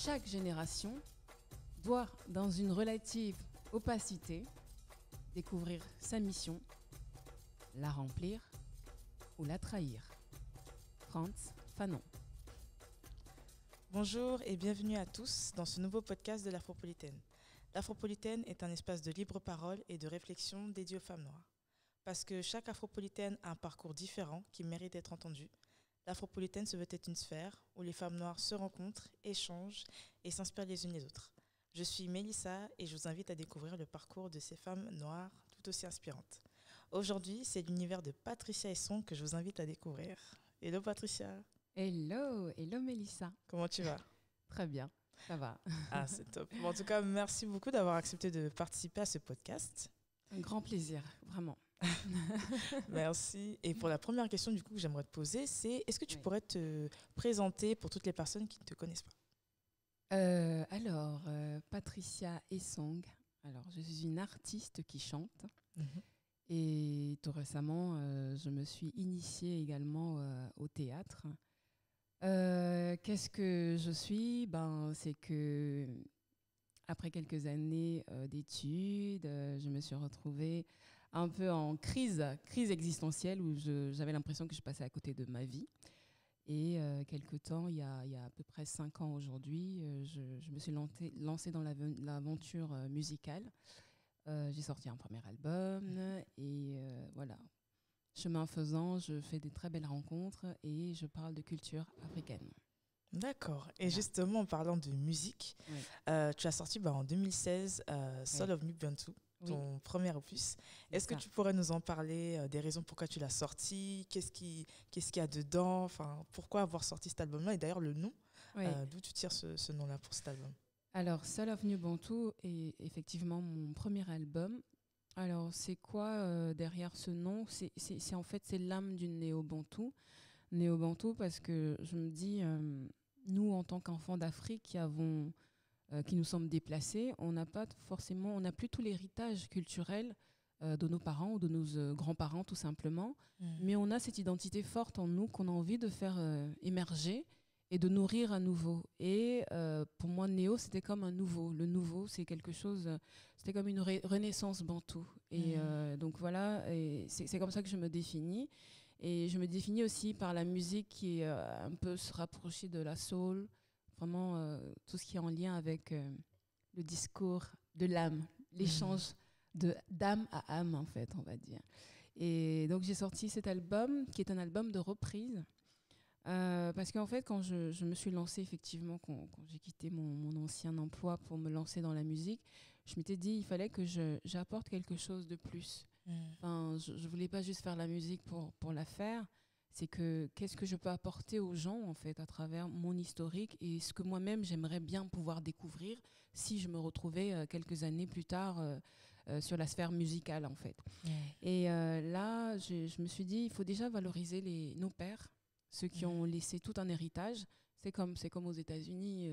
Chaque génération doit, dans une relative opacité, découvrir sa mission, la remplir ou la trahir. Frantz Fanon. Bonjour et bienvenue à tous dans ce nouveau podcast de l'Afropolitaine. L'Afropolitaine est un espace de libre parole et de réflexion dédié aux femmes noires. Parce que chaque Afropolitaine a un parcours différent qui mérite d'être entendu, l'Afropolitaine se veut être une sphère où les femmes noires se rencontrent, échangent et s'inspirent les unes les autres. Je suis Mélissa et je vous invite à découvrir le parcours de ces femmes noires tout aussi inspirantes. Aujourd'hui, c'est l'univers de Patricia Essong que je vous invite à découvrir. Hello Patricia. Hello Mélissa. Comment tu vas? Très bien, ça va. Ah, c'est top. Bon, en tout cas, merci beaucoup d'avoir accepté de participer à ce podcast. Un grand plaisir, vraiment. Merci. Et pour la première question du coup que j'aimerais te poser, c'est est-ce que tu pourrais te présenter pour toutes les personnes qui ne te connaissent pas? Patricia Essong. Alors, je suis une artiste qui chante. Mhm. Et tout récemment, je me suis initiée également au théâtre. Qu'est-ce que je suis? C'est que après quelques années d'études, je me suis retrouvée un peu en crise existentielle où j'avais l'impression que je passais à côté de ma vie. Et quelque temps, il y a à peu près 5 ans aujourd'hui, je me suis lancée dans l'aventure musicale. J'ai sorti un premier album et voilà. Chemin faisant, je fais des très belles rencontres et je parle de culture africaine. D'accord. Et Voilà. justement, en parlant de musique, Oui. tu as sorti en 2016 Soul of New Bantu, ton premier opus. Est-ce que tu pourrais nous en parler, des raisons pourquoi tu l'as sorti, qu'est-ce qu'il y a dedans, enfin, pourquoi avoir sorti cet album-là et d'ailleurs le nom, d'où tu tires ce nom-là pour cet album? Alors, Soul of New Bantu est effectivement mon premier album. Alors, c'est quoi derrière ce nom? C'est en fait, c'est l'âme du néo-bantu. Néo-bantu parce que je me dis, nous, en tant qu'enfants d'Afrique qui nous sommes déplacés, on n'a plus tout l'héritage culturel de nos parents ou de nos grands-parents, tout simplement. Mais on a cette identité forte en nous qu'on a envie de faire émerger et de nourrir à nouveau. Et pour moi, Néo, c'était comme un nouveau. Le nouveau, c'est quelque chose, c'était comme une renaissance bantou. Et donc voilà, et c'est comme ça que je me définis. Et je me définis aussi par la musique qui est un peu se rapprocher de la soul, vraiment tout ce qui est en lien avec le discours de l'âme, l'échange d'âme à âme, en fait, on va dire. Et donc j'ai sorti cet album, qui est un album de reprise. Parce qu'en fait, quand je me suis lancée, effectivement, quand j'ai quitté mon ancien emploi pour me lancer dans la musique, je m'étais dit il fallait que j'apporte quelque chose de plus. Enfin, je ne voulais pas juste faire la musique pour la faire. C'est que qu'est-ce que je peux apporter aux gens, en fait, à travers mon historique et ce que moi-même, j'aimerais bien pouvoir découvrir si je me retrouvais quelques années plus tard sur la sphère musicale, en fait. Et là, je me suis dit, il faut déjà valoriser nos pères, ceux qui ont laissé tout un héritage. C'est comme aux États-Unis.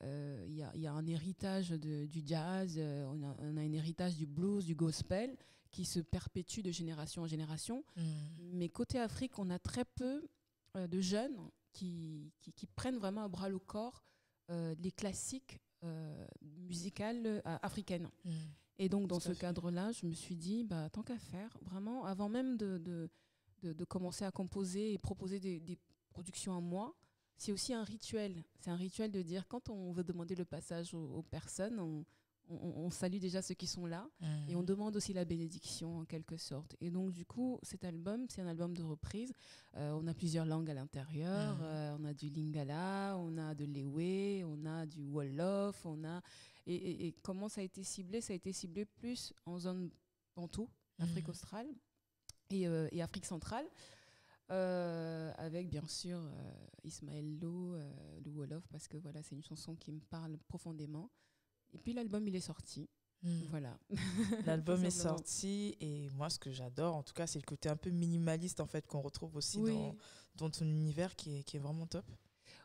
Il y a un héritage du jazz, on a un héritage du blues, du gospel, qui se perpétue de génération en génération. Mais côté Afrique, on a très peu de jeunes qui prennent vraiment à bras le corps les classiques musicales africaines. Et donc, dans ce cadre-là, je me suis dit, tant qu'à faire, vraiment, avant même de commencer à composer et proposer des productions à moi, c'est aussi un rituel. C'est un rituel de dire, quand on veut demander le passage aux personnes, on salue déjà ceux qui sont là et on demande aussi la bénédiction en quelque sorte. Et donc du coup, cet album, c'est un album de reprise. On a plusieurs langues à l'intérieur. On a du Lingala, on a de l'Ewe, on a du Wolof, et comment ça a été ciblé? Ça a été ciblé plus en zone Bantou, Afrique australe et Afrique centrale. Avec bien sûr Ismaël Lo, le Wolof, parce que voilà, c'est une chanson qui me parle profondément. Et puis l'album, il est sorti. Voilà. L'album est sorti et moi, ce que j'adore, en tout cas, c'est le côté un peu minimaliste en fait qu'on retrouve aussi dans ton univers qui est vraiment top.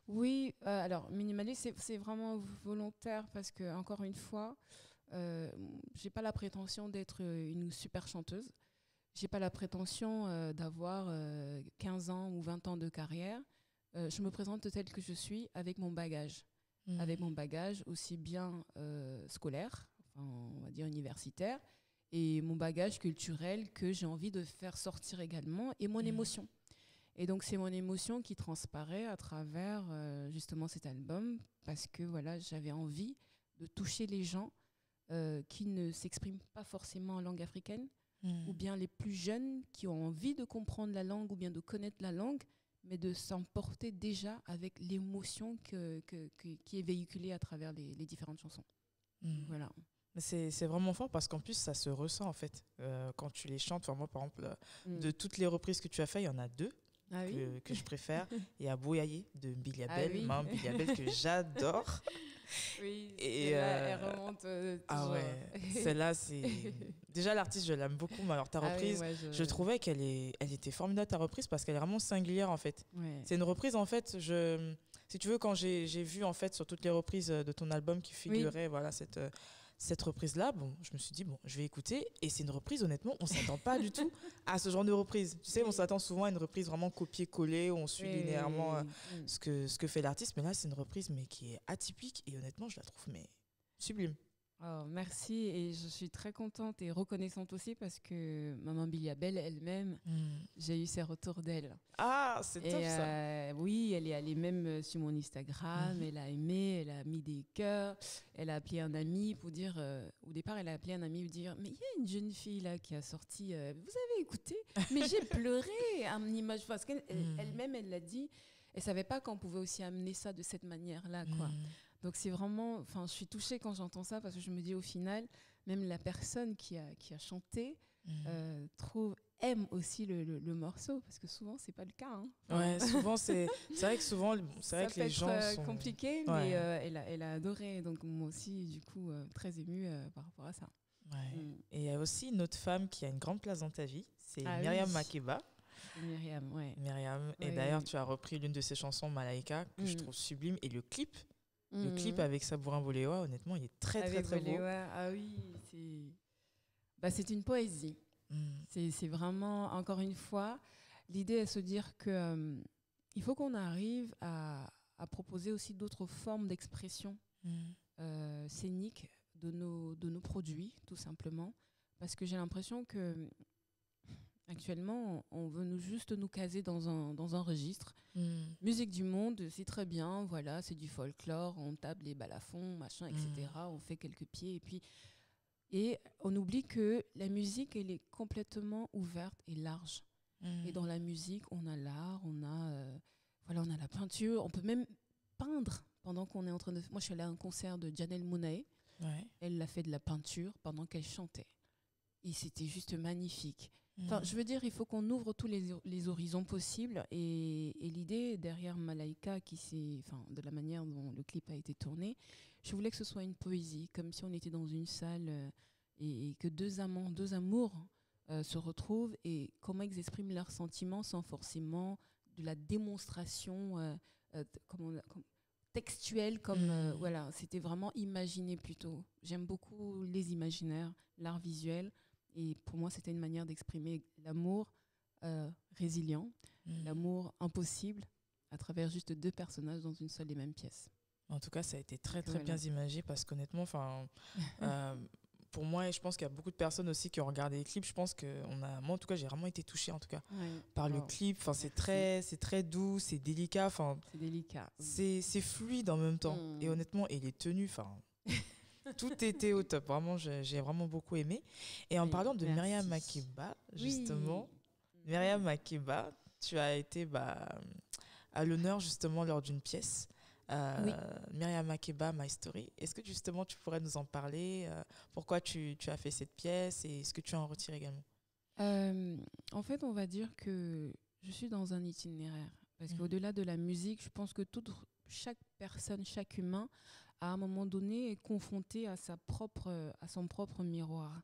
Oui, alors minimaliste, c'est vraiment volontaire parce que encore une fois, j'ai pas la prétention d'être une super chanteuse. J'ai pas la prétention d'avoir 15 ans ou 20 ans de carrière. Je me présente telle que je suis avec mon bagage. avec mon bagage aussi bien scolaire, enfin, on va dire universitaire, et mon bagage culturel que j'ai envie de faire sortir également, et mon émotion. Et donc c'est mon émotion qui transparaît à travers justement cet album, parce que voilà, j'avais envie de toucher les gens qui ne s'expriment pas forcément en langue africaine, ou bien les plus jeunes qui ont envie de comprendre la langue ou bien de connaître la langue, mais de s'emporter déjà avec l'émotion qui est véhiculée à travers les différentes chansons. Voilà. C'est vraiment fort parce qu'en plus, ça se ressent en fait quand tu les chantes. Enfin, moi, par exemple, de toutes les reprises que tu as fait, il y en a deux que je préfère. Il y a Boyaye de Billy Abel, Billy Abel que j'adore. Oui, et elle remonte toujours. Ah ouais, celle-là, c'est... Déjà, l'artiste, je l'aime beaucoup, mais alors ta reprise, je trouvais elle était formidable, ta reprise, parce qu'elle est vraiment singulière, en fait. Ouais. C'est une reprise, en fait, si tu veux, quand j'ai vu, en fait, sur toutes les reprises de ton album qui figurait, voilà, cette reprise-là, bon, je me suis dit, bon, je vais écouter. Et c'est une reprise, honnêtement, on ne s'attend pas du tout à ce genre de reprise. Tu sais, on s'attend souvent à une reprise vraiment copier-coller, où on suit linéairement ce que fait l'artiste. Mais là, c'est une reprise mais qui est atypique. Et honnêtement, je la trouve sublime. Oh, merci. Et je suis très contente et reconnaissante aussi parce que Maman Billy Abel elle-même, j'ai eu ses retours d'elle. Ah, c'est top ça. Oui, elle est allée même sur mon Instagram, elle a aimé, elle a mis des cœurs, elle a appelé un ami pour dire, au départ elle a appelé un ami pour dire, mais il y a une jeune fille là qui a sorti, vous avez écouté? Mais j'ai pleuré à mon image, parce qu'elle-même elle l'a dit, elle savait pas qu'on pouvait aussi amener ça de cette manière-là, quoi. Donc c'est vraiment, enfin, je suis touchée quand j'entends ça parce que je me dis au final, même la personne qui a chanté aime aussi le morceau, parce que souvent c'est pas le cas. Hein. Ouais, souvent c'est vrai que souvent c'est vrai que les gens sont compliqué, mais elle a adoré. Donc moi aussi, du coup, très émue par rapport à ça. Ouais. Et il y a aussi une autre femme qui a une grande place dans ta vie, c'est Myriam Makeba. Myriam, ouais. Myriam. Et d'ailleurs, tu as repris l'une de ses chansons, Malaika, que je trouve sublime, et le clip. Le clip avec Sabourin Boléwa, honnêtement, il est très beau. Ah oui, c'est une poésie. C'est vraiment, encore une fois, l'idée est de se dire que il faut qu'on arrive à proposer aussi d'autres formes d'expression scénique de nos produits, tout simplement. Parce que j'ai l'impression que actuellement, on veut juste nous caser dans un registre. Musique du monde, c'est très bien, voilà, c'est du folklore, on tape les balafons, machin, etc. On fait quelques pieds et on oublie que la musique, elle est complètement ouverte et large. Et dans la musique, on a l'art, on a la peinture, on peut même peindre pendant qu'on est en train de... Moi, je suis allée à un concert de Janelle Monáe. Elle a fait de la peinture pendant qu'elle chantait. Et c'était juste magnifique. Enfin, je veux dire, il faut qu'on ouvre tous les horizons possibles. Et l'idée derrière Malaika, de la manière dont le clip a été tourné, je voulais que ce soit une poésie, comme si on était dans une salle et que deux amants, deux amours se retrouvent et comment ils expriment leurs sentiments sans forcément de la démonstration textuelle. Voilà, c'était vraiment imaginé plutôt. J'aime beaucoup les imaginaires, l'art visuel. Et pour moi, c'était une manière d'exprimer l'amour résilient, l'amour impossible, à travers juste deux personnages dans une seule et même pièce. En tout cas, ça a été très bien imagé parce qu'honnêtement, pour moi, et je pense qu'il y a beaucoup de personnes aussi qui ont regardé les clips. Je pense moi, en tout cas, j'ai vraiment été touchée par le clip. C'est très doux, c'est délicat. C'est délicat. C'est fluide en même temps. Et honnêtement, et les tenues, tout était au top. Vraiment, j'ai vraiment beaucoup aimé. Et en parlant de Myriam Makeba, justement, Myriam Makeba, tu as été à l'honneur justement lors d'une pièce. Myriam Makeba, My Story. Est-ce que justement tu pourrais nous en parler? Pourquoi tu as fait cette pièce et ce que tu en retires également? En fait, on va dire que je suis dans un itinéraire. Parce qu'au-delà de la musique, je pense que chaque personne, chaque humain, à un moment donné, est confronté à son propre miroir.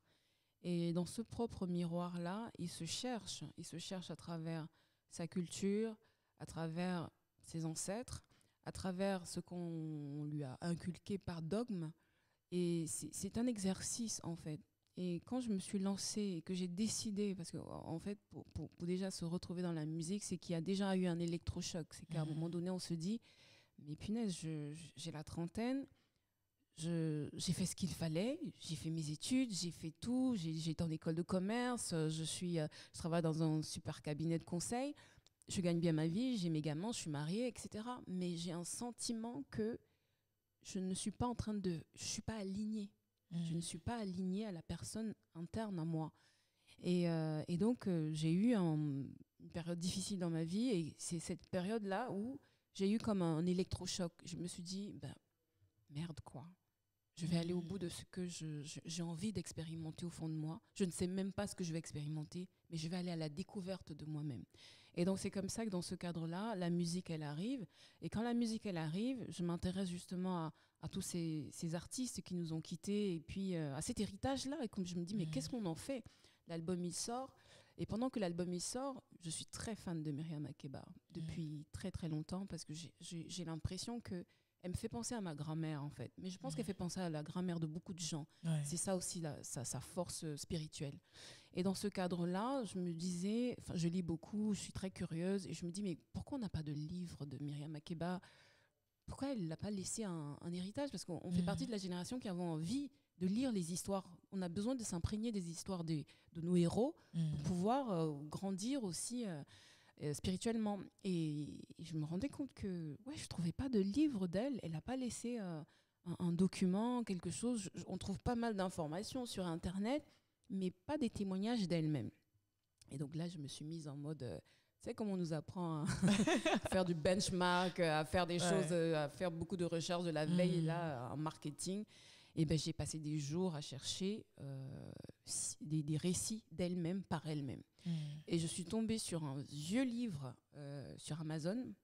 Et dans ce propre miroir-là, il se cherche à travers sa culture, à travers ses ancêtres, à travers ce qu'on lui a inculqué par dogme. Et c'est un exercice, en fait. Et quand je me suis lancée et que j'ai décidé, parce qu'en fait, pour déjà se retrouver dans la musique, c'est qu'il y a déjà eu un électrochoc. C'est qu'à un moment donné, on se dit, mais punaise, j'ai la trentaine, j'ai fait ce qu'il fallait, j'ai fait mes études, j'ai fait tout, j'ai été en école de commerce, je travaille dans un super cabinet de conseil, je gagne bien ma vie, j'ai mes gamins, je suis mariée, etc. Mais j'ai un sentiment que je ne suis pas je suis pas alignée. Je ne suis pas alignée à la personne interne à moi. Et donc, j'ai eu une période difficile dans ma vie et c'est cette période-là où j'ai eu comme un électrochoc. Je me suis dit, ben, merde quoi. Je vais aller au bout de ce que j'ai envie d'expérimenter au fond de moi. Je ne sais même pas ce que je vais expérimenter, mais je vais aller à la découverte de moi-même. Et donc, c'est comme ça que dans ce cadre-là, la musique, elle arrive. Et quand la musique, elle arrive, je m'intéresse justement à tous ces artistes qui nous ont quittés et puis à cet héritage-là. Et comme je me dis, mais qu'est-ce qu'on en fait? L'album, il sort. Et pendant que l'album, il sort, je suis très fan de Myriam Makeba depuis très, très longtemps parce que j'ai l'impression que elle me fait penser à ma grand-mère, en fait. Mais je pense qu'elle fait penser à la grand-mère de beaucoup de gens. Ouais. C'est ça aussi, sa force spirituelle. Et dans ce cadre-là, je me disais, je lis beaucoup, je suis très curieuse, et je me dis, mais pourquoi on n'a pas de livre de Myriam Makeba? Pourquoi elle n'a pas laissé un héritage? Parce qu'on fait partie de la génération qui avait envie de lire les histoires. On a besoin de s'imprégner des histoires de nos héros pour pouvoir grandir aussi spirituellement. Et je me rendais compte que je ne trouvais pas de livre d'elle. Elle n'a pas laissé un document, quelque chose. On trouve pas mal d'informations sur Internet, mais pas des témoignages d'elle-même. Et donc là, je me suis mise en mode... tu sais comment on nous apprend à faire du benchmark, à faire des choses, à faire beaucoup de recherches de la veille là, en marketing. Et ben, j'ai passé des jours à chercher des récits d'elle-même par elle-même. Et je suis tombée sur un vieux livre sur Amazon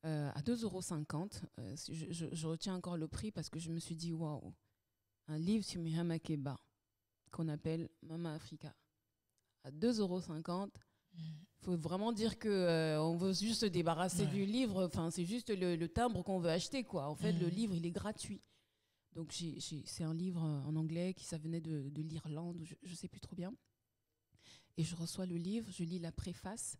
à 2,50 €. Je retiens encore le prix parce que je me suis dit, waouh, un livre sur Myriam Makeba qu'on appelle Mama Africa à 2,50 €. Il faut vraiment dire qu'on veut juste se débarrasser du livre. Enfin, c'est juste le timbre qu'on veut acheter, quoi. En fait, le livre, il est gratuit. Donc, c'est un livre en anglais ça venait de l'Irlande, je ne sais plus trop bien. Et je reçois le livre, je lis la préface.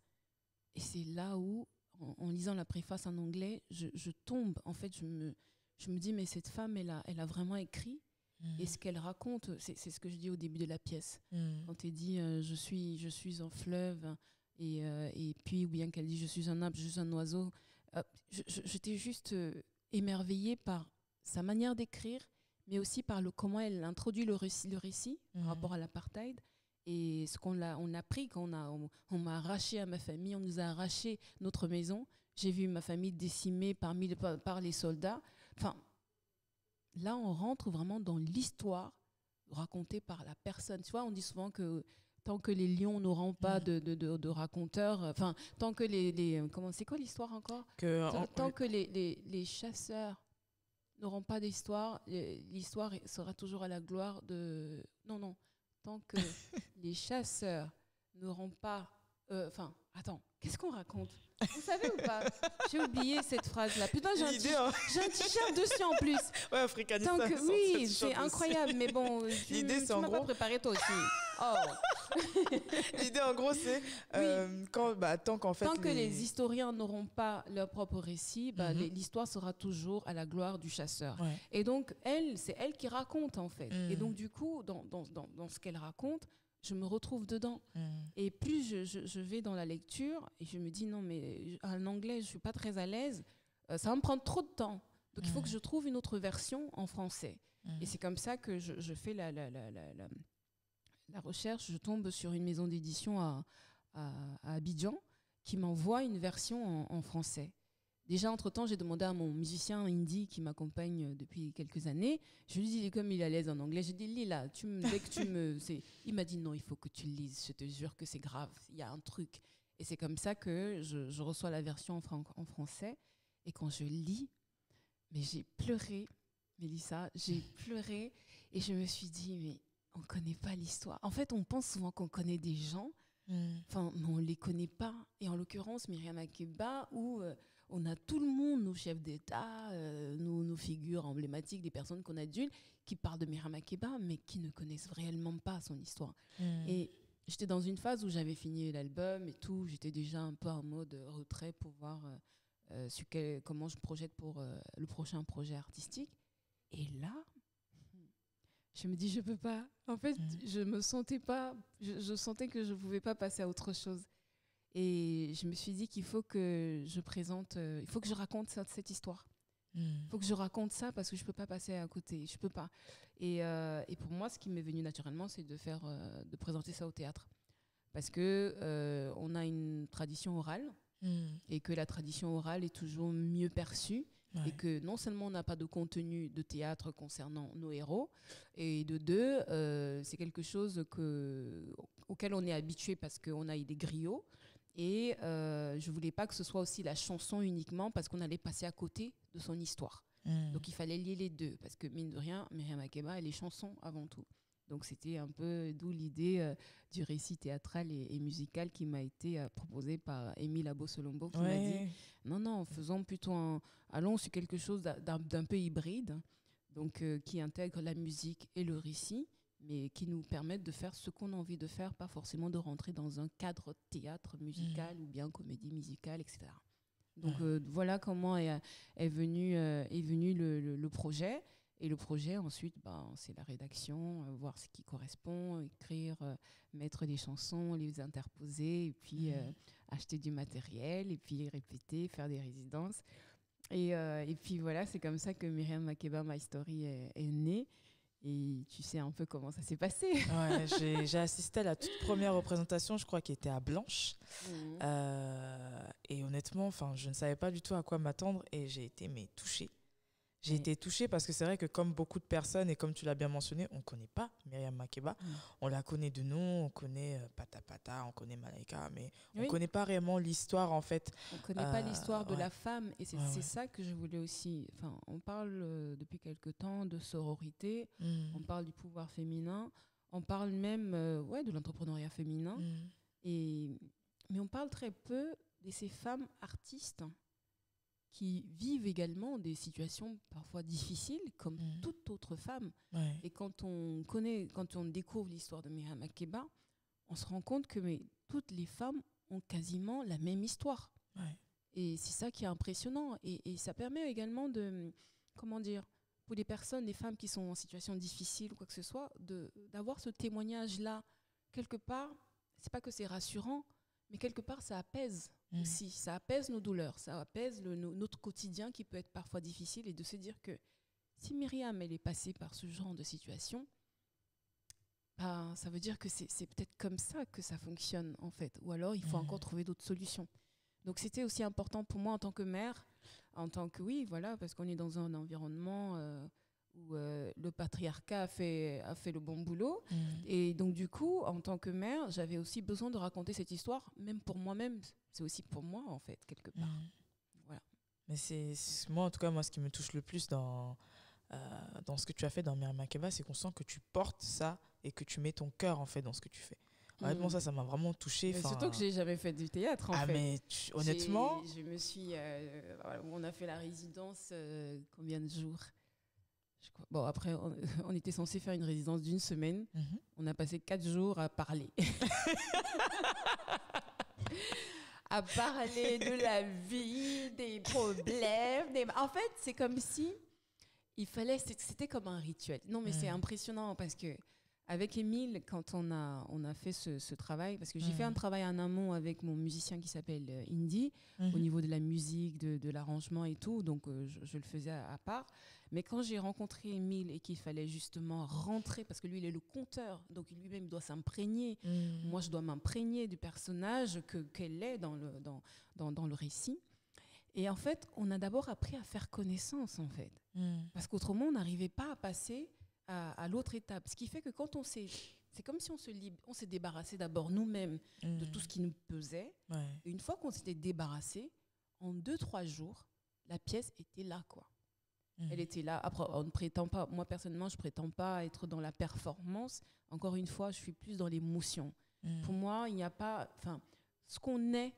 Et c'est là où, en lisant la préface en anglais, je tombe. En fait, je me dis, mais cette femme, elle a vraiment écrit. Et ce qu'elle raconte, c'est ce que je dis au début de la pièce. Quand elle dit je suis un fleuve, et puis, ou bien qu'elle dit je suis un arbre, je suis un oiseau, j'étais juste émerveillée par sa manière d'écrire, mais aussi par comment elle introduit le récit par rapport à l'apartheid. Et ce qu'on a pris quand on m'a arraché à ma famille, on nous a arraché notre maison. J'ai vu ma famille décimée par les soldats. Enfin, là, on rentre vraiment dans l'histoire racontée par la personne. Tu vois, on dit souvent que tant que les lions n'auront pas de raconteurs, enfin, tant que c'est quoi l'histoire encore? Tant que les chasseurs n'auront pas d'histoire, l'histoire sera toujours à la gloire de... Non. Tant que les chasseurs n'auront pas... attends, qu'est-ce qu'on raconte? Vous savez ou pas? J'ai oublié cette phrase-là. Putain, j'ai un t-shirt dessus en plus. Ouais, africaniste. Oui, c'est incroyable, mais bon, l'idée, c'est tu m'as pas préparé toi aussi. Oh. L'idée, en gros, c'est tant que les historiens n'auront pas leur propre récit, l'histoire sera toujours à la gloire du chasseur. Ouais. Et donc, c'est elle qui raconte, en fait. Et donc, du coup, dans ce qu'elle raconte, je me retrouve dedans. Et plus je vais dans la lecture, et je me dis, non, mais en anglais, je ne suis pas très à l'aise, ça va me prendre trop de temps. Donc, il faut que je trouve une autre version en français. Et c'est comme ça que je fais la recherche. Je tombe sur une maison d'édition à Abidjan qui m'envoie une version en français. Déjà, entre-temps, j'ai demandé à mon musicien indie qui m'accompagne depuis quelques années. Je lui dis, comme il est à l'aise en anglais, j'ai dit, lis là, dès que tu me... Il m'a dit, non, il faut que tu le lises, je te jure que c'est grave, il y a un truc. Et c'est comme ça que je reçois la version en français. Et quand je lis, mais j'ai pleuré, Mélissa, j'ai pleuré. Et je me suis dit, mais on ne connaît pas l'histoire. En fait, on pense souvent qu'on connaît des gens, mais on ne les connaît pas. Et en l'occurrence, Myriam Makeba, où... on a tout le monde, nos chefs d'État, nos figures emblématiques, des personnes qu'on adulte, qui parlent de Myriam Makeba, mais qui ne connaissent réellement pas son histoire. Et j'étais dans une phase où j'avais fini l'album et tout, j'étais déjà un peu en mode retrait pour voir comment je projette pour le prochain projet artistique. Et là, je me dis, je peux pas. En fait, je me sentais pas, je sentais que je pouvais pas passer à autre chose. Et je me suis dit qu'il faut que je présente, il faut que je raconte cette histoire. Il faut que je raconte ça parce que je peux pas passer à côté. Je peux pas. Et pour moi, ce qui m'est venu naturellement, c'est de présenter ça au théâtre. Parce que on a une tradition orale et que la tradition orale est toujours mieux perçue. Ouais. Et que non seulement on n'a pas de contenu de théâtre concernant nos héros, et de deux, c'est quelque chose auquel on est habitué parce qu'on a eu des griots. Et je ne voulais pas que ce soit aussi la chanson uniquement parce qu'on allait passer à côté de son histoire. Donc il fallait lier les deux parce que mine de rien, Myriam Makeba, elle est chanson avant tout. Donc c'était un peu d'où l'idée du récit théâtral et musical qui m'a été proposé par Émile Abo-Solombo qui m'a dit non, faisons plutôt allons sur quelque chose d'un peu hybride, donc qui intègre la musique et le récit, mais qui nous permettent de faire ce qu'on a envie de faire, pas forcément de rentrer dans un cadre théâtre musical ou bien comédie musicale, etc. Donc voilà comment est venu le projet. Et le projet, ensuite, c'est la rédaction, voir ce qui correspond, écrire, mettre les chansons, les interposer, et puis acheter du matériel, et puis répéter, faire des résidences. Et puis voilà, c'est comme ça que Myriam Makeba My Story est née. Et tu sais un peu comment ça s'est passé. Ouais, j'ai assisté à la toute première représentation, je crois, qui était à Blanche. Et honnêtement, je ne savais pas du tout à quoi m'attendre et j'ai été touchée. J'ai été touchée parce que c'est vrai que comme beaucoup de personnes, et comme tu l'as bien mentionné, on ne connaît pas Myriam Makeba. On la connaît de nom, on connaît Pata Pata, on connaît Malaika, mais on ne connaît pas réellement l'histoire en fait. On ne connaît pas l'histoire de la femme et c'est ça que je voulais aussi. On parle depuis quelque temps de sororité, on parle du pouvoir féminin, on parle même de l'entrepreneuriat féminin, mais on parle très peu de ces femmes artistes qui vivent également des situations parfois difficiles, comme toute autre femme. Et quand on découvre l'histoire de Myriam Makeba, on se rend compte que toutes les femmes ont quasiment la même histoire. Et c'est ça qui est impressionnant. Et ça permet également pour les personnes, les femmes qui sont en situation difficile ou quoi que ce soit, d'avoir ce témoignage-là. Quelque part, c'est pas que c'est rassurant, mais quelque part, ça apaise aussi. Ça apaise nos douleurs, ça apaise notre quotidien qui peut être parfois difficile et de se dire que si Myriam, elle est passée par ce genre de situation, ça veut dire que c'est peut-être comme ça que ça fonctionne, en fait. Ou alors, il faut encore trouver d'autres solutions. Donc, c'était aussi important pour moi en tant que mère, parce qu'on est dans un environnement où le patriarcat a fait le bon boulot. Et donc, du coup, en tant que mère, j'avais aussi besoin de raconter cette histoire, même pour moi-même. C'est aussi pour moi, en fait, quelque part. Voilà. Mais c'est moi, en tout cas, ce qui me touche le plus dans ce que tu as fait dans Myriam Makeba, c'est qu'on sent que tu portes ça et que tu mets ton cœur, en fait, dans ce que tu fais. Honnêtement, ça m'a vraiment touchée. Surtout que j'ai jamais fait du théâtre, en fait. Mais honnêtement... Je me suis... on a fait la résidence combien de jours ? Bon, après, on était censé faire une résidence d'1 semaine. On a passé 4 jours à parler. À parler de la vie, des problèmes. En fait, c'est comme si c'était comme un rituel. Non, mais c'est impressionnant parce que avec Émile, quand on a fait ce travail, parce que j'ai fait un travail en amont avec mon musicien qui s'appelle Indy, au niveau de la musique, de l'arrangement et tout, donc je le faisais à part. Mais quand j'ai rencontré Émile et qu'il fallait justement rentrer, parce que lui, il est le conteur, donc lui-même, il doit s'imprégner. Moi, je dois m'imprégner du personnage qu'elle est dans le récit. Et en fait, on a d'abord appris à faire connaissance, en fait. Parce qu'autrement, on n'arrivait pas à passer à l'autre étape. Ce qui fait que quand c'est comme si on s'est débarrassé d'abord nous-mêmes de tout ce qui nous pesait. Et une fois qu'on s'était débarrassé, en 2-3 jours, la pièce était là, quoi. Elle était là. Après, on ne prétend pas, moi personnellement, je ne prétends pas être dans la performance. Encore une fois, je suis plus dans l'émotion. Pour moi, il n'y a pas... ce qu'on est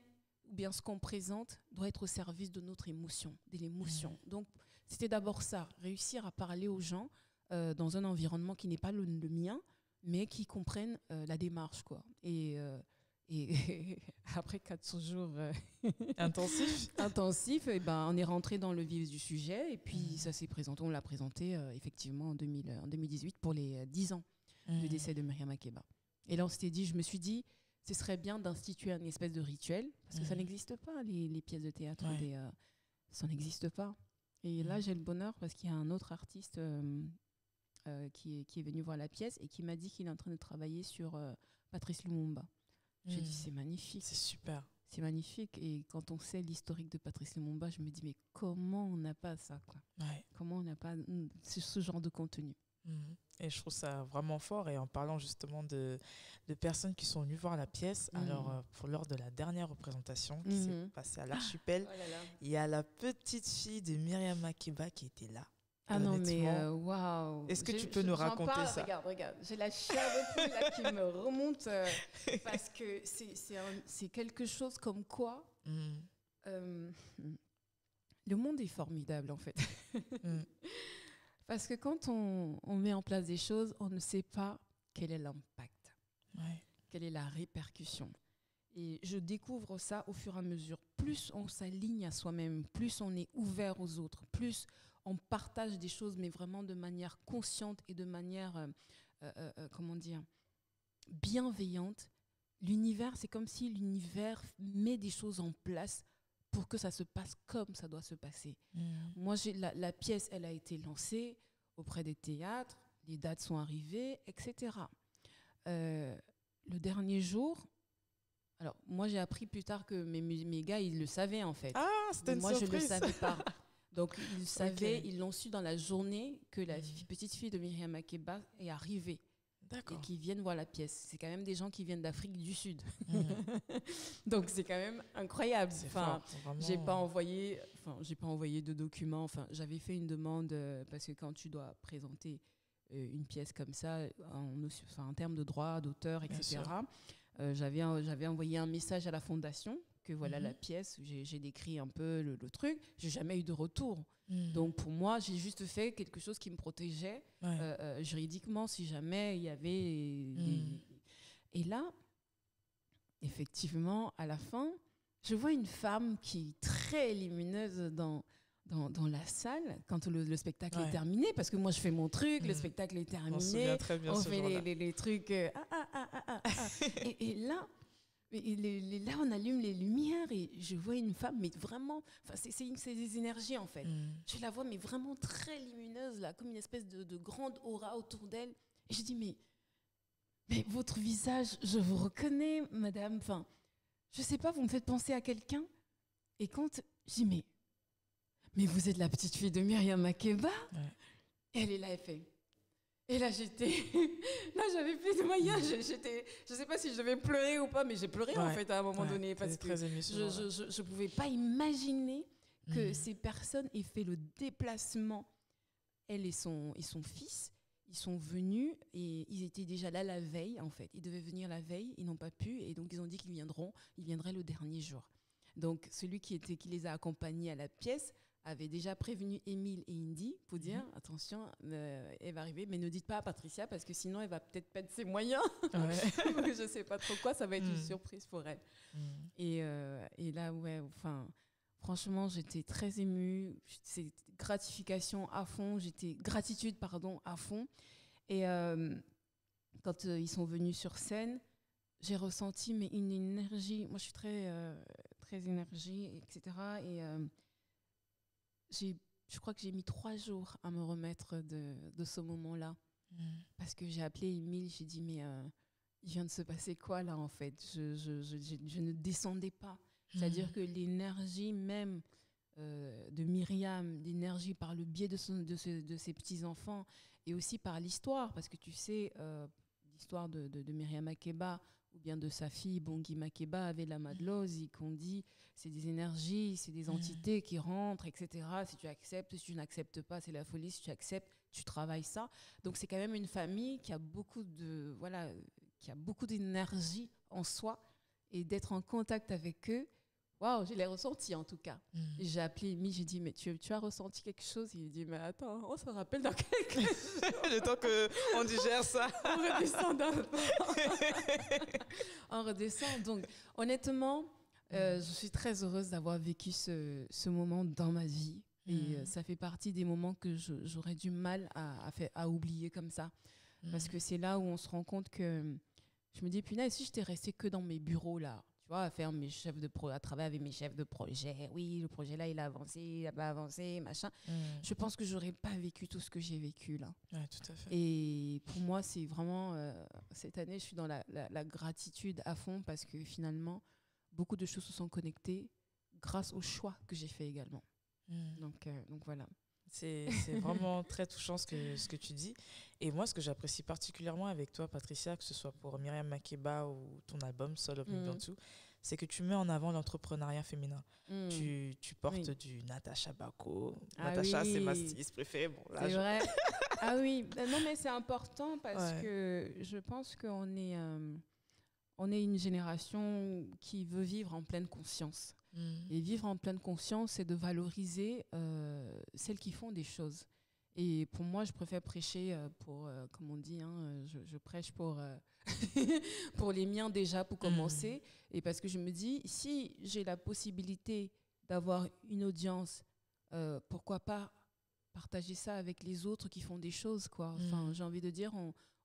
ou bien ce qu'on présente doit être au service de notre émotion, de l'émotion. Donc, c'était d'abord ça, réussir à parler aux gens dans un environnement qui n'est pas le mien, mais qui comprennent la démarche, quoi. Et Et après 400 jours Intensif. intensifs, eh ben, on est rentré dans le vif du sujet. Et puis, ça s'est présenté, on l'a présenté effectivement en 2018 pour les 10 ans du décès de Myriam Makeba. Et là, je me suis dit, ce serait bien d'instituer une espèce de rituel, parce que ça n'existe pas, les pièces de théâtre, ça n'existe pas. Et là, j'ai le bonheur, parce qu'il y a un autre artiste qui est venu voir la pièce et qui m'a dit qu'il est en train de travailler sur Patrice Lumumba. J'ai dit, c'est magnifique. C'est super. C'est magnifique. Et quand on sait l'historique de Patrice Lumumba, je me dis, mais comment on n'a pas ça, quoi? Comment on n'a pas ce genre de contenu? Et je trouve ça vraiment fort. Et en parlant justement de personnes qui sont venues voir la pièce, alors lors de la dernière représentation qui s'est passée à l'Archipel, il y a la petite fille de Myriam Makeba qui était là. Ah non, mais waouh! Est-ce que tu peux nous raconter ça? Regarde, j'ai la chair de poule là qui me remonte parce que c'est quelque chose comme quoi le monde est formidable en fait. Parce que quand on met en place des choses, on ne sait pas quel est l'impact, quelle est la répercussion. Et je découvre ça au fur et à mesure. Plus on s'aligne à soi-même, plus on est ouvert aux autres, plus on partage des choses, mais vraiment de manière consciente et de manière, bienveillante. L'univers, c'est comme si l'univers met des choses en place pour que ça se passe comme ça doit se passer. Moi, la pièce, elle a été lancée auprès des théâtres, les dates sont arrivées, etc. Le dernier jour, alors moi j'ai appris plus tard que mes gars, ils le savaient en fait. Ah, c'était une surprise. Moi, je ne le savais pas. Donc, ils savaient, ils l'ont su dans la journée que la petite fille de Myriam Makeba est arrivée. D'accord. Et qui viennent voir la pièce. C'est quand même des gens qui viennent d'Afrique du Sud. Donc, c'est quand même incroyable. J'ai pas envoyé de documents. Enfin, j'avais fait une demande parce que quand tu dois présenter une pièce comme ça, en termes de droits d'auteur, etc., j'avais envoyé un message à la fondation que voilà la pièce, j'ai décrit un peu le truc, j'ai jamais eu de retour. Donc pour moi, j'ai juste fait quelque chose qui me protégeait juridiquement si jamais il y avait Et là, effectivement, à la fin, je vois une femme qui est très lumineuse dans la salle quand le spectacle est terminé, parce que moi je fais mon truc, le spectacle est terminé, on fait les trucs et là là, on allume les lumières et je vois une femme, mais vraiment, c'est des énergies en fait. Je la vois, mais vraiment très lumineuse, là, comme une espèce de grande aura autour d'elle. Et je dis, mais votre visage, je vous reconnais, madame. Enfin, je sais pas, vous me faites penser à quelqu'un. Et quand je dis, mais vous êtes la petite fille de Myriam Makeba? Et elle est là, elle fait. Et là, j'avais plus de moyens. Je sais pas si je devais pleurer ou pas, mais j'ai pleuré en fait à un moment donné parce que je pouvais pas imaginer que ces personnes aient fait le déplacement. Elle et son fils, ils sont venus et ils étaient déjà là la veille en fait. Ils devaient venir la veille, ils n'ont pas pu et donc ils ont dit qu'ils viendraient le dernier jour. Donc celui qui les a accompagnés à la pièce avait déjà prévenu Émile et Indy pour dire attention, elle va arriver, mais ne dites pas à Patricia parce que sinon elle va peut-être perdre ses moyens. Je ne sais pas trop quoi, ça va être une surprise pour elle. Et là, franchement, j'étais très émue. C'est gratitude à fond. Et quand ils sont venus sur scène, j'ai ressenti une énergie. Moi, je suis très énergie, etc. Et je crois que j'ai mis 3 jours à me remettre de ce moment-là. Parce que j'ai appelé Émile, j'ai dit, mais il vient de se passer quoi là en fait? Je ne descendais pas. C'est-à-dire que l'énergie même de Myriam, l'énergie par le biais de ses petits-enfants et aussi par l'histoire, parce que tu sais, l'histoire de Myriam Makeba ou bien de sa fille Bongi Makeba avec la Madlozi, qu'on dit c'est des énergies, c'est des entités qui rentrent, etc. Si tu acceptes, si tu n'acceptes pas, c'est la folie. Si tu acceptes, tu travailles ça. Donc c'est quand même une famille qui a beaucoup d'énergie en soi, et d'être en contact avec eux waouh, je l'ai ressenti en tout cas. Mm. Et j'ai appelé Amy, j'ai dit, mais tu as ressenti quelque chose? Il dit, mais attends, on se rappelle dans quelques jours. Le temps qu'on digère ça. On redescend d'un peu. On redescend. Donc, honnêtement, je suis très heureuse d'avoir vécu ce moment dans ma vie. Et ça fait partie des moments que j'aurais du mal à oublier comme ça. Parce que c'est là où on se rend compte que je me dis, punaise, si j'étais restée que dans mes bureaux là, tu vois, à travailler avec mes chefs de projet, oui, le projet là, il a avancé, il n'a pas avancé, machin. Je pense que j'aurais pas vécu tout ce que j'ai vécu là. Ouais, tout à fait. Et pour moi, c'est vraiment, cette année, je suis dans la gratitude à fond parce que finalement, beaucoup de choses se sont connectées grâce au choix que j'ai fait également. Donc voilà. C'est vraiment très touchant ce que tu dis. Et moi, ce que j'apprécie particulièrement avec toi, Patricia, que ce soit pour Myriam Makeba ou ton album Soul of Ubuntu, c'est que tu mets en avant l'entrepreneuriat féminin. Tu portes du Natasha Bako. Natasha, c'est ma styliste préférée. Bon, là, c'est vrai. Ah oui, non mais c'est important parce que je pense qu'on est, on est une génération qui veut vivre en pleine conscience. Et vivre en pleine conscience, c'est de valoriser celles qui font des choses. Et pour moi, je préfère prêcher pour, comme on dit, hein, je prêche pour, pour les miens déjà, pour commencer. Et parce que je me dis, si j'ai la possibilité d'avoir une audience, pourquoi pas partager ça avec les autres qui font des choses, quoi. Enfin, j'ai envie de dire,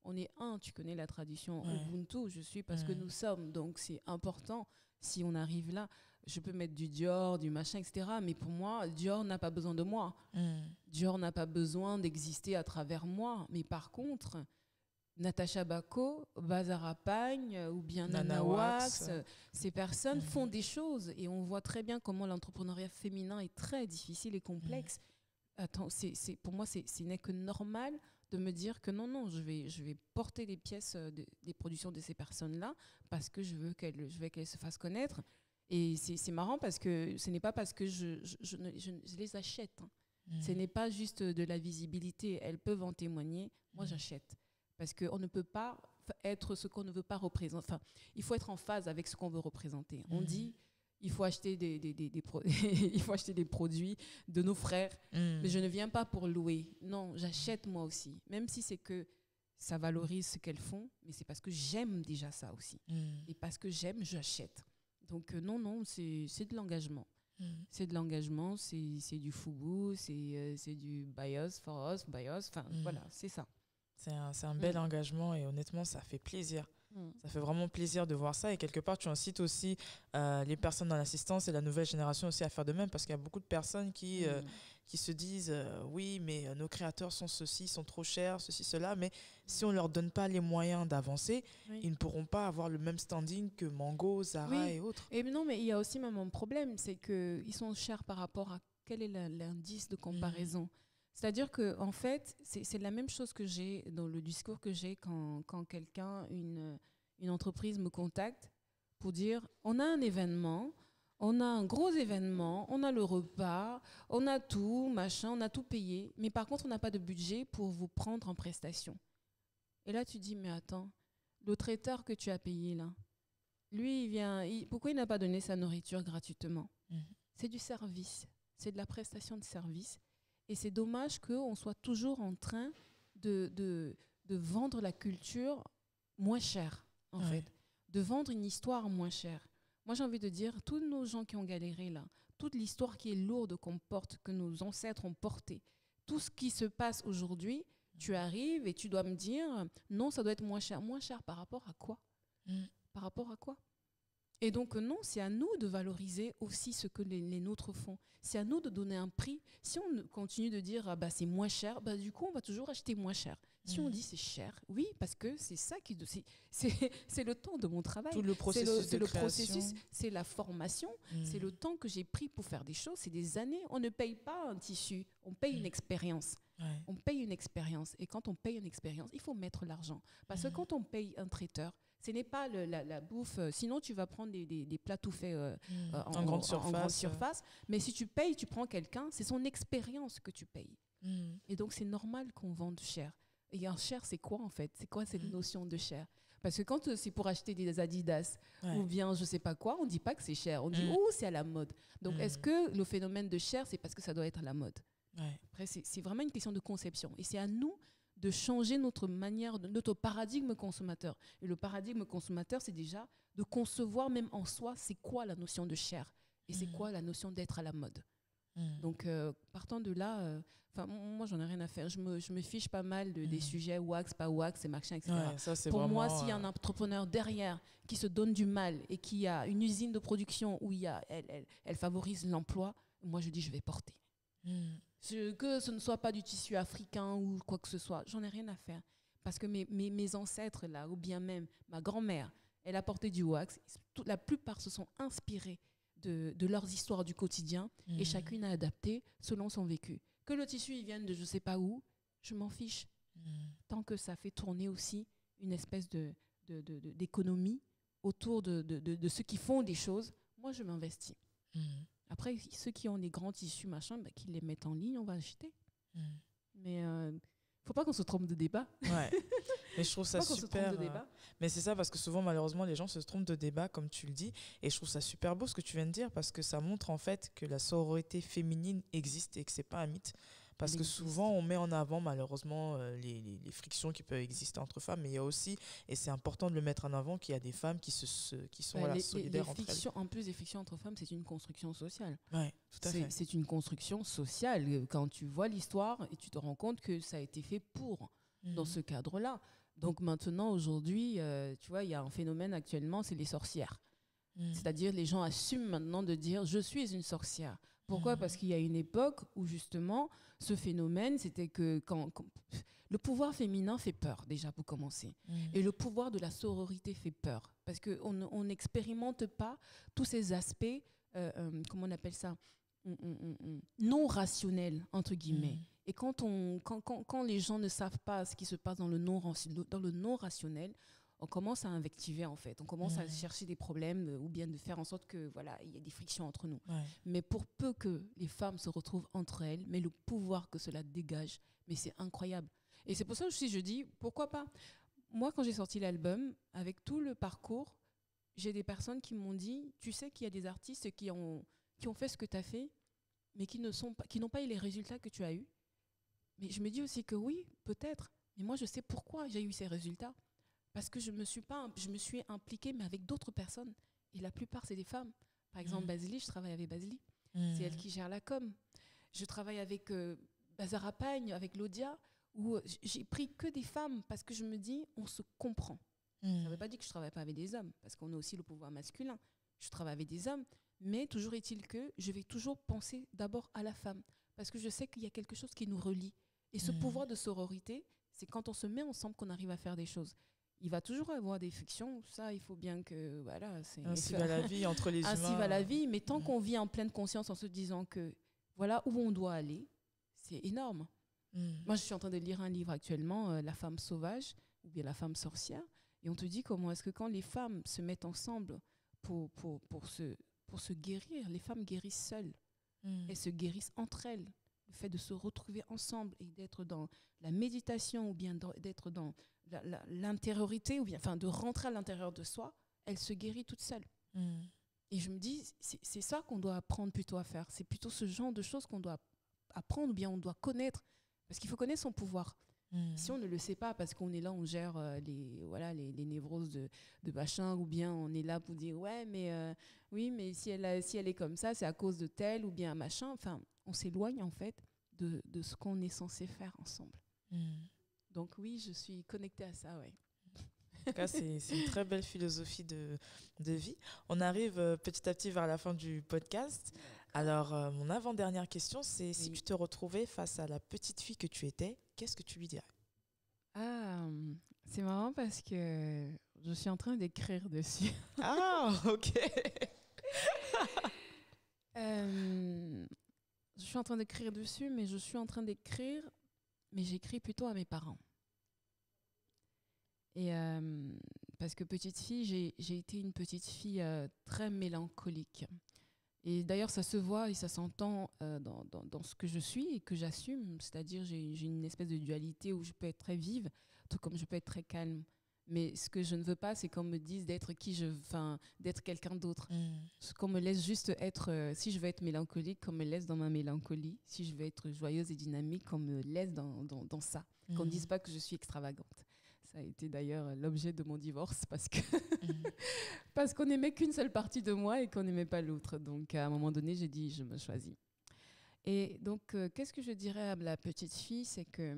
on est un, tu connais la tradition Ubuntu, je suis parce que nous sommes. Donc, c'est important, si on arrive là. Je peux mettre du Dior, du machin, etc. Mais pour moi, Dior n'a pas besoin de moi. Dior n'a pas besoin d'exister à travers moi. Mais par contre, Natasha Bako, Bazara Pagne ou bien Nana Wax, ces personnes font des choses. Et on voit très bien comment l'entrepreneuriat féminin est très difficile et complexe. Attends, pour moi, ce n'est que normal de me dire que non, je vais porter les pièces des productions de ces personnes-là parce que je veux qu'elles se fassent connaître. Et c'est marrant parce que ce n'est pas parce que je les achète. Hein. Ce n'est pas juste de la visibilité. Elles peuvent en témoigner. Moi, j'achète. Parce qu'on ne peut pas être ce qu'on ne veut pas représenter. Enfin, il faut être en phase avec ce qu'on veut représenter. On dit il faut acheter il faut acheter des produits de nos frères. Mais je ne viens pas pour louer. Non, j'achète moi aussi. Même si c'est que ça valorise ce qu'elles font, mais c'est parce que j'aime déjà ça aussi. Et parce que j'aime, j'achète. Donc non, c'est de l'engagement. C'est de l'engagement, c'est du fougou, c'est du bios for us, bios, enfin voilà, c'est ça. C'est un bel engagement et honnêtement, ça fait plaisir. Ça fait vraiment plaisir de voir ça et quelque part, tu incites aussi les personnes dans l'assistance et la nouvelle génération aussi à faire de même parce qu'il y a beaucoup de personnes qui se disent oui, mais nos créateurs sont ceci, sont trop chers, ceci, cela, mais si on ne leur donne pas les moyens d'avancer, ils ne pourront pas avoir le même standing que Mango, Zara et autres. Et non, mais il y a aussi même un problème, c'est qu'ils sont chers par rapport à quel est l'indice de comparaison. C'est-à-dire que en fait, c'est la même chose que j'ai dans le discours que j'ai quand quelqu'un, une entreprise me contacte pour dire on a un événement. On a un gros événement, on a le repas, on a tout, machin, on a tout payé. Mais par contre, on n'a pas de budget pour vous prendre en prestation. Et là, tu dis, mais attends, le traiteur que tu as payé là, lui, il vient, pourquoi il n'a pas donné sa nourriture gratuitement? C'est du service, c'est de la prestation de service. Et c'est dommage qu'on soit toujours en train de vendre la culture moins chère, en fait. De vendre une histoire moins chère. Moi, j'ai envie de dire, tous nos gens qui ont galéré là, toute l'histoire qui est lourde qu'on porte, que nos ancêtres ont portée, tout ce qui se passe aujourd'hui, tu arrives et tu dois me dire, non, ça doit être moins cher. Moins cher par rapport à quoi? Par rapport à quoi? Et donc, non, c'est à nous de valoriser aussi ce que les nôtres font. C'est à nous de donner un prix. Si on continue de dire, c'est moins cher, du coup, on va toujours acheter moins cher. Si on dit c'est cher, oui, parce que c'est ça qui... C'est le temps de mon travail. Tout le processus de création. C'est la formation, c'est le temps que j'ai pris pour faire des choses, c'est des années. On ne paye pas un tissu, on paye une expérience. On paye une expérience. Et quand on paye une expérience, il faut mettre l'argent. Parce que quand on paye un traiteur, ce n'est pas la bouffe. Sinon, tu vas prendre des plats tout faits en grande surface. Mais si tu payes, tu prends quelqu'un, c'est son expérience que tu payes. Et donc, c'est normal qu'on vende cher. Et un cher, c'est quoi en fait? C'est quoi cette notion de cher? Parce que quand c'est pour acheter des Adidas ou bien je ne sais pas quoi, on ne dit pas que c'est cher. On dit, c'est à la mode. Donc, est-ce que le phénomène de cher, c'est parce que ça doit être à la mode? Après, c'est vraiment une question de conception. Et c'est à nous de changer notre manière, notre paradigme consommateur. Et le paradigme consommateur, c'est déjà de concevoir même en soi, c'est quoi la notion de cher et c'est quoi la notion d'être à la mode. Donc, partant de là, moi, j'en ai rien à faire. Je me fiche pas mal des sujets wax, pas wax, et machin, etc. Pour moi, s'il y a un entrepreneur derrière qui se donne du mal et qui a une usine de production où elle favorise l'emploi, moi, je dis, je vais porter. Que ce ne soit pas du tissu africain ou quoi que ce soit, j'en ai rien à faire. Parce que mes ancêtres, là, ou bien même ma grand-mère, elle a porté du wax. La plupart se sont inspirés de leurs histoires du quotidien et chacune a adapté selon son vécu. Que le tissu il vienne de je ne sais pas où, je m'en fiche. Tant que ça fait tourner aussi une espèce d'économie autour de ceux qui font des choses, moi je m'investis. Après, ceux qui ont des grands tissus, machin, qu'ils les mettent en ligne, on va acheter. Mais faut pas qu'on se trompe de débat. Mais je trouve ça super. Mais c'est ça, parce que souvent, malheureusement, les gens se trompent de débat, comme tu le dis. Et je trouve ça super beau ce que tu viens de dire, parce que ça montre en fait que la sororité féminine existe et que c'est pas un mythe. Parce que souvent, on met en avant, malheureusement, les frictions qui peuvent exister entre femmes. Mais il y a aussi, et c'est important de le mettre en avant, qu'il y a des femmes qui sont solidaires entre elles. En plus des frictions entre femmes, c'est une construction sociale. Oui, tout à fait. C'est une construction sociale. Quand tu vois l'histoire, et tu te rends compte que ça a été fait dans ce cadre-là. Donc maintenant, aujourd'hui, tu vois, il y a un phénomène actuellement, c'est les sorcières. C'est-à-dire, les gens assument maintenant de dire « je suis une sorcière ». Pourquoi ? Parce qu'il y a une époque où, justement, ce phénomène, c'était que quand le pouvoir féminin fait peur, déjà, pour commencer. Et le pouvoir de la sororité fait peur. Parce qu'on n'expérimente pas tous ces aspects, comment on appelle ça, non rationnels, entre guillemets. Et quand les gens ne savent pas ce qui se passe dans le non rationnel, on commence à invectiver en fait. On commence à chercher des problèmes ou bien de faire en sorte que voilà, il y ait des frictions entre nous. Mais pour peu que les femmes se retrouvent entre elles, mais le pouvoir que cela dégage, mais c'est incroyable. Et c'est pour ça que je dis, pourquoi pas ? Moi, quand j'ai sorti l'album, avec tout le parcours, j'ai des personnes qui m'ont dit, tu sais qu'il y a des artistes qui ont fait ce que tu as fait, mais qui n'ont pas eu les résultats que tu as eus. Mais je me dis aussi que oui, peut-être. Mais moi, je sais pourquoi j'ai eu ces résultats. Parce que je me suis impliquée, mais avec d'autres personnes. Et la plupart, c'est des femmes. Par exemple, Basili, je travaille avec Basili. C'est elle qui gère la com. Je travaille avec Bazar Pagne, avec Laudia, où j'ai pris que des femmes parce que je me dis, on se comprend. Ça ne veut pas dire que je ne travaille pas avec des hommes, parce qu'on a aussi le pouvoir masculin. Je travaille avec des hommes, mais toujours est-il que je vais toujours penser d'abord à la femme. Parce que je sais qu'il y a quelque chose qui nous relie. Et ce pouvoir de sororité, c'est quand on se met ensemble qu'on arrive à faire des choses. Il va toujours avoir des frictions, ça, il faut bien que... Voilà, ainsi va la vie entre les humains. Ainsi va la vie, mais tant qu'on vit en pleine conscience en se disant que voilà où on doit aller, c'est énorme. Moi, je suis en train de lire un livre actuellement, La femme sauvage, ou bien La femme sorcière, et on te dit comment est-ce que quand les femmes se mettent ensemble pour se guérir, les femmes guérissent seules. Elles se guérissent entre elles. Le fait de se retrouver ensemble et d'être dans la méditation ou bien d'être dans l'intériorité, ou bien enfin de rentrer à l'intérieur de soi, elle se guérit toute seule. Et je me dis, c'est ça qu'on doit apprendre plutôt à faire. C'est plutôt ce genre de choses qu'on doit apprendre, ou bien on doit connaître. Parce qu'il faut connaître son pouvoir. Si on ne le sait pas, parce qu'on est là, on gère les névroses de machin, ou bien on est là pour dire, ouais, mais oui, mais si elle est comme ça, c'est à cause de tel, ou bien machin. Enfin, on s'éloigne en fait de ce qu'on est censé faire ensemble. Donc oui, je suis connectée à ça, ouais. En tout cas, c'est une très belle philosophie de vie. On arrive petit à petit vers la fin du podcast. Alors, mon avant-dernière question, c'est si tu te retrouvais face à la petite fille que tu étais, qu'est-ce que tu lui dirais ? Ah, c'est marrant parce que je suis en train d'écrire dessus. Ah, ok. Je suis en train d'écrire dessus, mais j'écris plutôt à mes parents. Et parce que petite fille, j'ai été une petite fille très mélancolique. Et d'ailleurs, ça se voit et ça s'entend dans ce que je suis et que j'assume. C'est-à-dire, j'ai une espèce de dualité où je peux être très vive, tout comme je peux être très calme. Mais ce que je ne veux pas, c'est qu'on me dise d'être d'être quelqu'un d'autre. Qu'on me laisse juste être, si je veux être mélancolique, qu'on me laisse dans ma mélancolie. Si je veux être joyeuse et dynamique, qu'on me laisse dans ça. Qu'on ne dise pas que je suis extravagante. Ça a été d'ailleurs l'objet de mon divorce parce qu'on n'aimait qu'une seule partie de moi et qu'on n'aimait pas l'autre. Donc à un moment donné, j'ai dit, je me choisis. Et donc, qu'est-ce que je dirais à la petite fille? C'est que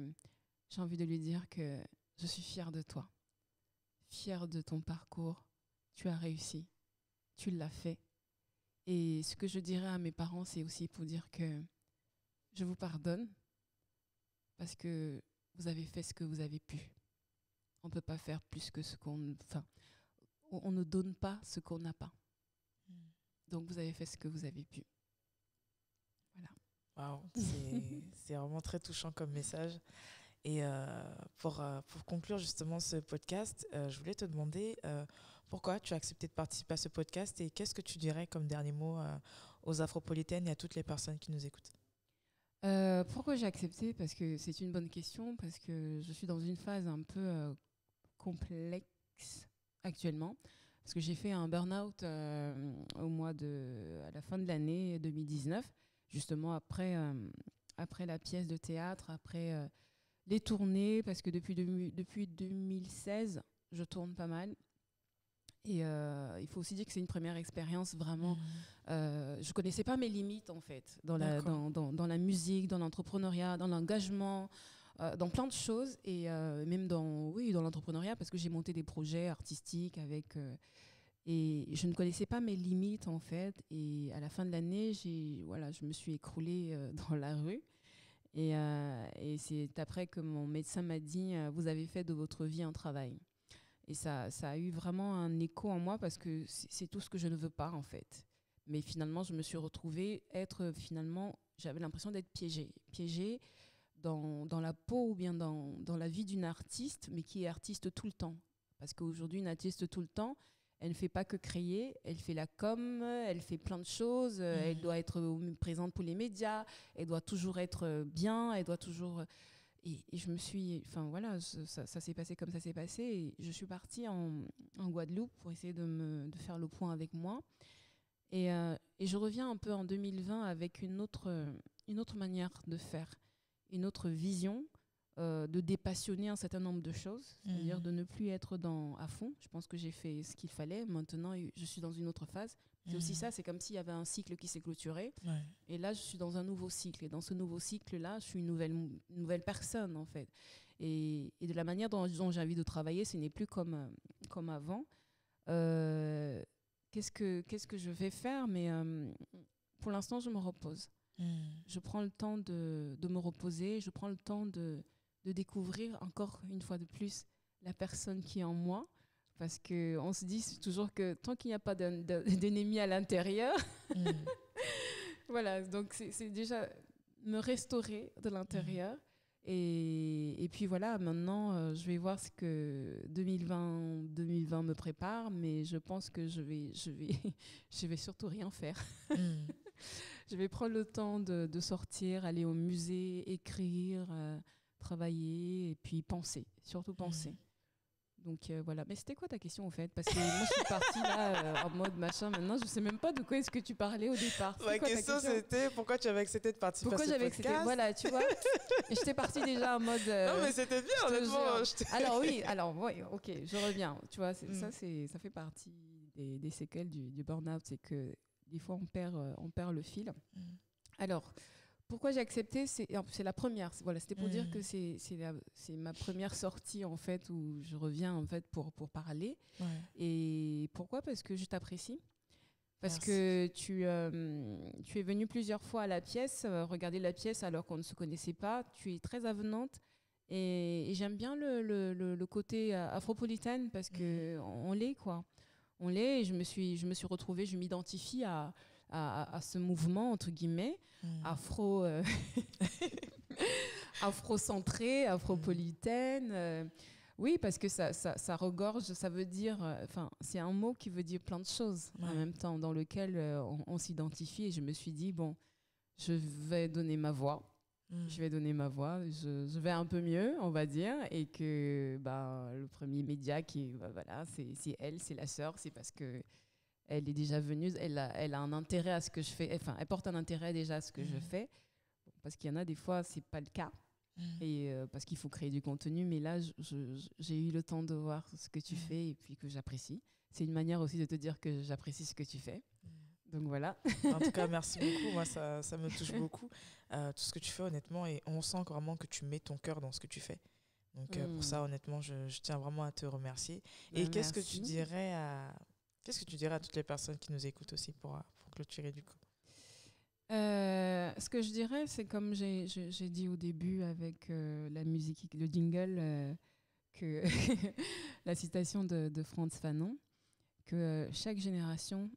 j'ai envie de lui dire que je suis fière de toi. Fière de ton parcours, tu as réussi, tu l'as fait. Et ce que je dirais à mes parents, c'est aussi pour dire que je vous pardonne parce que vous avez fait ce que vous avez pu. On ne peut pas faire plus que ce qu'on... Enfin, on ne donne pas ce qu'on n'a pas. Donc, vous avez fait ce que vous avez pu. Voilà. Waouh, c'est vraiment très touchant comme message. Et pour conclure justement ce podcast, je voulais te demander pourquoi tu as accepté de participer à ce podcast et qu'est-ce que tu dirais comme dernier mot aux Afropolitaines et à toutes les personnes qui nous écoutent? Pourquoi j'ai accepté? Parce que c'est une bonne question, parce que je suis dans une phase un peu complexe actuellement, parce que j'ai fait un burn-out à la fin de l'année 2019, justement après la pièce de théâtre, après les tournées, parce que depuis 2016, je tourne pas mal. Et il faut aussi dire que c'est une première expérience vraiment. Je ne connaissais pas mes limites, en fait, dans la musique, dans l'entrepreneuriat, dans l'engagement, dans plein de choses. Et même dans l'entrepreneuriat, parce que j'ai monté des projets artistiques et je ne connaissais pas mes limites, en fait. Et à la fin de l'année, je me suis écroulée dans la rue. Et c'est après que mon médecin m'a dit vous avez fait de votre vie un travail. Et ça a eu vraiment un écho en moi parce que c'est tout ce que je ne veux pas, en fait. Mais finalement, je me suis retrouvée j'avais l'impression d'être piégée dans la peau ou bien dans la vie d'une artiste, mais qui est artiste tout le temps. Parce qu'aujourd'hui, une artiste tout le temps, elle ne fait pas que créer, elle fait la com, elle fait plein de choses, elle doit être présente pour les médias, elle doit toujours être bien, elle doit toujours... Et je me suis... Enfin voilà, ça s'est passé comme ça s'est passé. Et je suis partie en Guadeloupe pour essayer de faire le point avec moi. Et je reviens un peu en 2020 avec une autre manière de faire, une autre vision, de dépassionner un certain nombre de choses, c'est-à-dire de ne plus être à fond. Je pense que j'ai fait ce qu'il fallait. Maintenant, je suis dans une autre phase. C'est aussi ça, c'est comme s'il y avait un cycle qui s'est clôturé. Ouais. Et là, je suis dans un nouveau cycle. Et dans ce nouveau cycle-là, je suis une nouvelle personne, en fait. Et de la manière dont j'ai envie de travailler, ce n'est plus comme avant. Qu'est-ce que je vais faire? Mais pour l'instant, je me repose. Je prends le temps de me reposer. Je prends le temps de découvrir encore une fois de plus la personne qui est en moi. Parce qu'on se dit toujours que tant qu'il n'y a pas d'ennemi à l'intérieur, voilà, donc c'est déjà me restaurer de l'intérieur. Et puis voilà, maintenant, je vais voir ce que 2020 me prépare, mais je pense que je vais surtout rien faire. Je vais prendre le temps de sortir, aller au musée, écrire, travailler et puis penser, surtout penser. Donc voilà, mais c'était quoi ta question en fait? Parce que moi je suis partie là en mode machin, maintenant je sais même pas de quoi est-ce que tu parlais au départ. Ma question c'était pourquoi tu avais accepté de participer à ce podcast? Pourquoi j'avais accepté? Voilà, tu vois. Et j'étais partie déjà en mode... non mais c'était bien honnêtement. Alors oui, ok, je reviens. Tu vois, ça fait partie des séquelles du burn-out, c'est que des fois on perd le fil. Alors... Pourquoi j'ai accepté? C'est la première. Voilà, c'était pour dire que c'est ma première sortie en fait où je reviens en fait pour parler. Ouais. Et pourquoi? Parce que je t'apprécie. Parce que tu es venue plusieurs fois à la pièce, regarder la pièce alors qu'on ne se connaissait pas. Tu es très avenante et j'aime bien le côté afropolitaine parce que on l'est quoi. On l'est. Et je me suis retrouvée, je m'identifie à ce mouvement, entre guillemets, afro-centré, afropolitaine. Oui, parce que ça regorge, ça veut dire... c'est un mot qui veut dire plein de choses en même temps, dans lequel on s'identifie. Et je me suis dit, bon, je vais donner ma voix. Je vais donner ma voix, je vais un peu mieux, on va dire, et que le premier média voilà, c'est elle, c'est la sœur, c'est parce que elle est déjà venue, elle a un intérêt à ce que je fais, enfin, elle porte un intérêt déjà à ce que je fais, parce qu'il y en a des fois, c'est pas le cas, et parce qu'il faut créer du contenu, mais là, j'ai eu le temps de voir ce que tu fais et puis que j'apprécie. C'est une manière aussi de te dire que j'apprécie ce que tu fais. Donc voilà. En tout cas, merci beaucoup. Moi, ça me touche beaucoup. Tout ce que tu fais, honnêtement, et on sent vraiment que tu mets ton cœur dans ce que tu fais. Donc, pour ça, honnêtement, je tiens vraiment à te remercier. Et qu'est-ce que tu dirais à toutes les personnes qui nous écoutent aussi pour clôturer du coup? Ce que je dirais, c'est comme j'ai dit au début avec la musique, le jingle, que la citation de Frantz Fanon, que chaque génération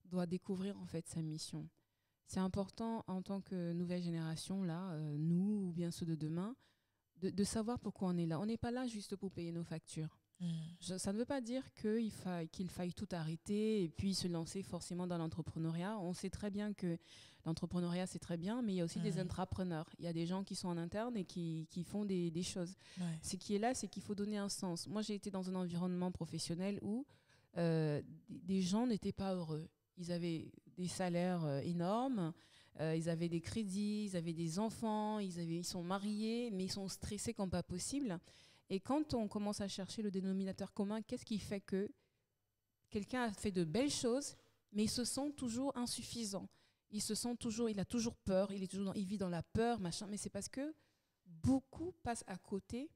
doit découvrir en fait sa mission. C'est important en tant que nouvelle génération, là, nous ou bien ceux de demain, de savoir pourquoi on est là. On n'est pas là juste pour payer nos factures. Ça ne veut pas dire qu'il faille tout arrêter et puis se lancer forcément dans l'entrepreneuriat. On sait très bien que l'entrepreneuriat, c'est très bien, mais il y a aussi des intrapreneurs. Il y a des gens qui sont en interne et qui font des choses. Ouais. Ce qui est là, c'est qu'il faut donner un sens. Moi, j'ai été dans un environnement professionnel où des gens n'étaient pas heureux. Ils avaient des salaires énormes, ils avaient des crédits, ils avaient des enfants, ils sont mariés, mais ils sont stressés comme pas possible. Et quand on commence à chercher le dénominateur commun, qu'est-ce qui fait que quelqu'un a fait de belles choses, mais il se sent toujours insuffisant. Il a toujours peur, il vit dans la peur, machin. Mais c'est parce que beaucoup passent à côté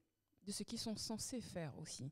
de ce qu'ils sont censés faire aussi.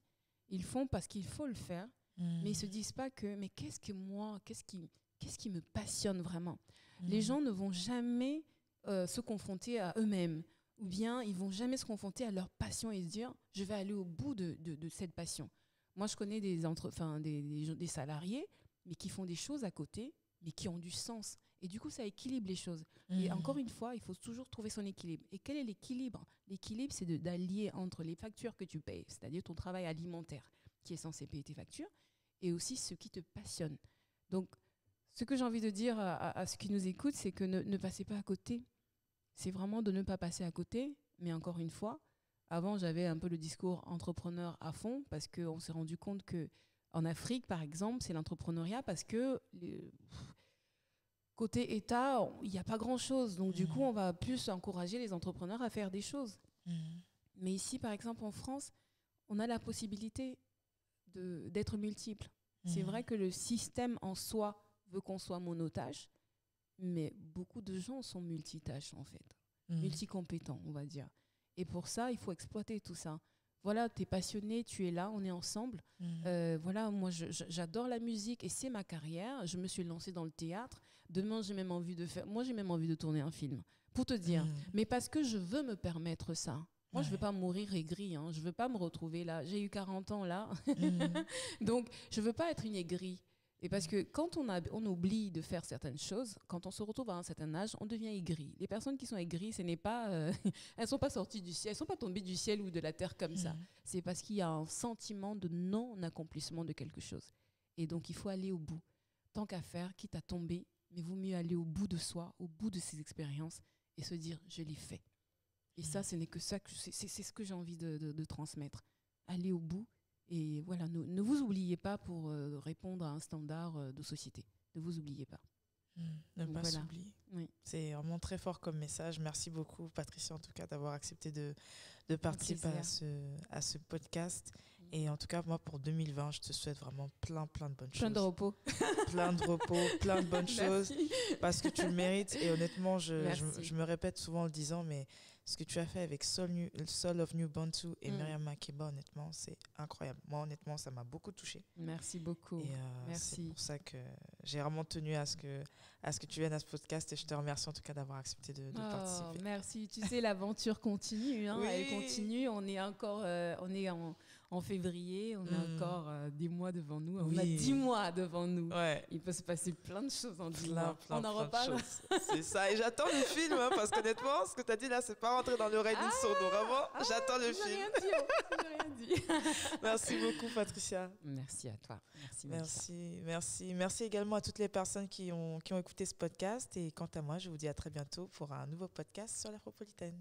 Ils font parce qu'il faut le faire, mais ils se disent pas mais qu'est-ce qui me passionne vraiment. Les gens ne vont jamais se confronter à eux-mêmes. Ou bien ils vont jamais se confronter à leur passion et se dire je vais aller au bout de cette passion. Moi, je connais des salariés, mais qui font des choses à côté, mais qui ont du sens. Et du coup, ça équilibre les choses. Et encore une fois, il faut toujours trouver son équilibre. Et quel est l'équilibre? L'équilibre, c'est d'allier entre les factures que tu payes, c'est-à-dire ton travail alimentaire, qui est censé payer tes factures, et aussi ce qui te passionne. Donc, ce que j'ai envie de dire à ceux qui nous écoutent, c'est que ne passez pas à côté. C'est vraiment de ne pas passer à côté, mais encore une fois, avant j'avais un peu le discours entrepreneur à fond parce qu'on s'est rendu compte qu'en Afrique, par exemple, c'est l'entrepreneuriat parce que côté État, il n'y a pas grand-chose. Donc du coup, on va plus encourager les entrepreneurs à faire des choses. Mais ici, par exemple, en France, on a la possibilité d'être multiple. C'est vrai que le système en soi veut qu'on soit monotage, mais beaucoup de gens sont multitâches, en fait. Multicompétents, on va dire. Et pour ça, il faut exploiter tout ça. Voilà, tu es passionné, tu es là, on est ensemble. Voilà, moi, j'adore la musique et c'est ma carrière. Je me suis lancée dans le théâtre. Demain, j'ai même envie de tourner un film, pour te dire. Mais parce que je veux me permettre ça. Moi, je ne veux pas mourir aigrie. Je ne veux pas me retrouver là. J'ai eu 40 ans, là. Donc, je ne veux pas être une aigrie. Et parce que quand on oublie de faire certaines choses, quand on se retrouve à un certain âge, on devient aigri. Les personnes qui sont aigries, elles ne sont pas sorties du ciel, elles ne sont pas tombées du ciel ou de la terre comme ça. C'est parce qu'il y a un sentiment de non-accomplissement de quelque chose. Et donc, il faut aller au bout. Tant qu'à faire, quitte à tomber, mais vaut mieux aller au bout de soi, au bout de ses expériences et se dire, je l'ai fait. Et ça, ce n'est que ça, c'est ce que j'ai envie de transmettre. Aller au bout. Et voilà, ne vous oubliez pas pour répondre à un standard de société. Ne vous oubliez pas. Ne pas s'oublier. Oui. C'est vraiment très fort comme message. Merci beaucoup, Patricia, en tout cas, d'avoir accepté de participer à ce podcast. Et en tout cas, moi, pour 2020, je te souhaite vraiment plein de bonnes choses. Plein de repos. Plein de repos, plein de bonnes choses. Parce que tu le mérites. Et honnêtement, je me répète souvent en le disant, mais ce que tu as fait avec Soul of New Bantu et Myriam Makeba, honnêtement, c'est incroyable. Moi, honnêtement, ça m'a beaucoup touchée. Merci beaucoup. Et merci. C'est pour ça que j'ai vraiment tenu à ce que tu viennes à ce podcast. Et je te remercie en tout cas d'avoir accepté de participer. Merci. Tu sais, l'aventure continue. Oui. Elle continue. On est encore en février, on a encore 10 mois devant nous. On Oui. a 10 mois devant nous. Ouais. Il peut se passer plein de choses en 10 Plein, mois. plein, On en plein de reparle. choses. C'est ça. Et j'attends le film, hein, parce qu'honnêtement, ce que tu as dit là, c'est pas rentré dans l'oreille d'une sourde. Donc, vraiment, j'attends le film. J'ai rien dit. Merci beaucoup, Patricia. Merci à toi. Merci, Mélissa. Merci également à toutes les personnes qui ont écouté ce podcast. Et quant à moi, je vous dis à très bientôt pour un nouveau podcast sur l'Afropolitaine.